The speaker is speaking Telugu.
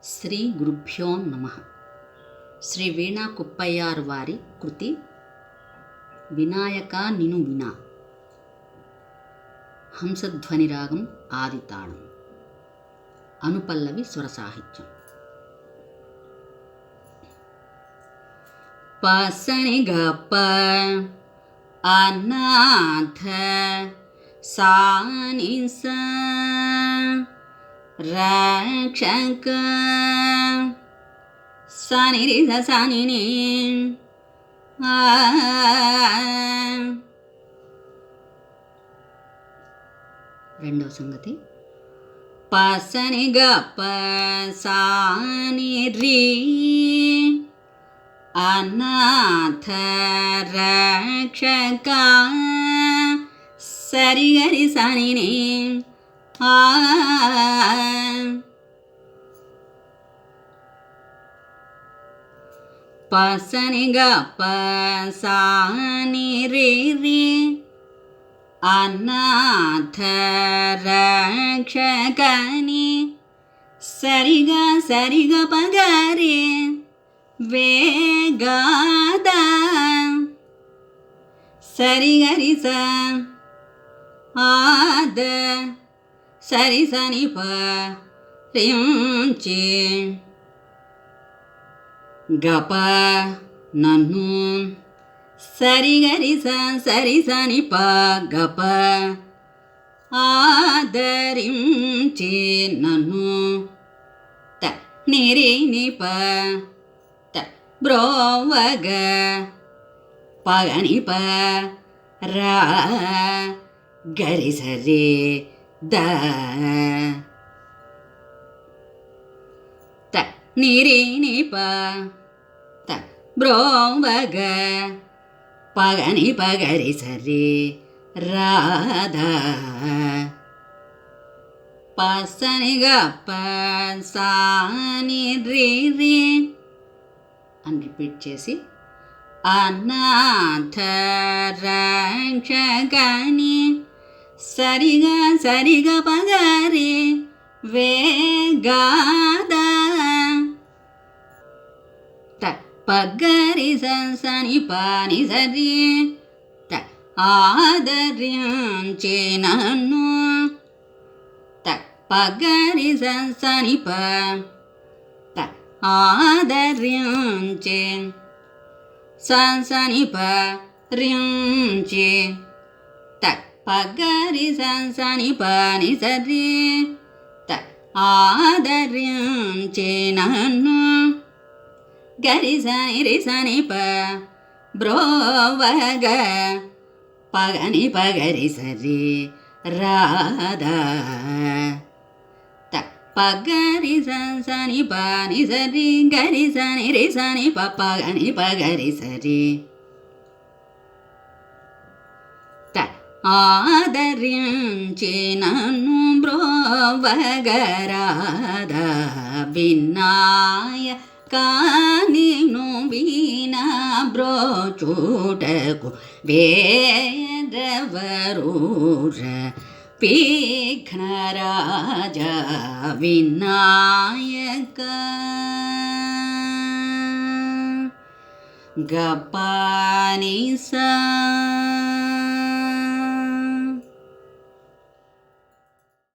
శ్రీ గురుభ్యో నమః. శ్రీ వీణా కుప్పయ్యారు వారి కృతి వినాయక నిను వినా. హంసధ్వని రాగం ఆదితాళం, అనుపల్లవి స్వర సాహిత్యం. పసని గప్ప అనాథ సాని స రక్షక సని రి సని ని రెండవ సంగతి. పసని గప్ప సాని రి అనాథ రక్షక సరి గరి సని ని పసని గప్ప సాని రి రి అనాథ రక్షకని సరిగా సరిగా పగరి వేగాద సరిగరి స ఆద సరి సని ప రించి గప నన్ను సరిగరి సరి సని ప గప ఆదరించి నన్ను త నిరి ని ప త బ్రోవగ పగని ప రా గరి సరి ద త నిరి ని ప త బ్రోవగ పగని పగరి సరి రాధ పసని గప్ప సాని రి రి అని రిపీట్ చేసి అనాథ రక్షకని సరిగా సరిగా పగరి వేగాద త పగరి సని పాని సరి త ఆదరించి నన్ను త పగరి సని ప త ఆదరించి సని ప రించి త పగరి సని పని సరి త ఆదరించి నన్ను గరి సని రి సని ప బ్రోవగ పగని పగరి సరి రాధ త పగరి సని పని సరి గరి సని రి సని ప పగని పగరి సరి త ఆదరించి నన్ను బ్రోవగ రాధ వినాయక నిను వీణా బ్రోచూటకు వేదవరూర విఘ్నరాజ వినాయక గపాని స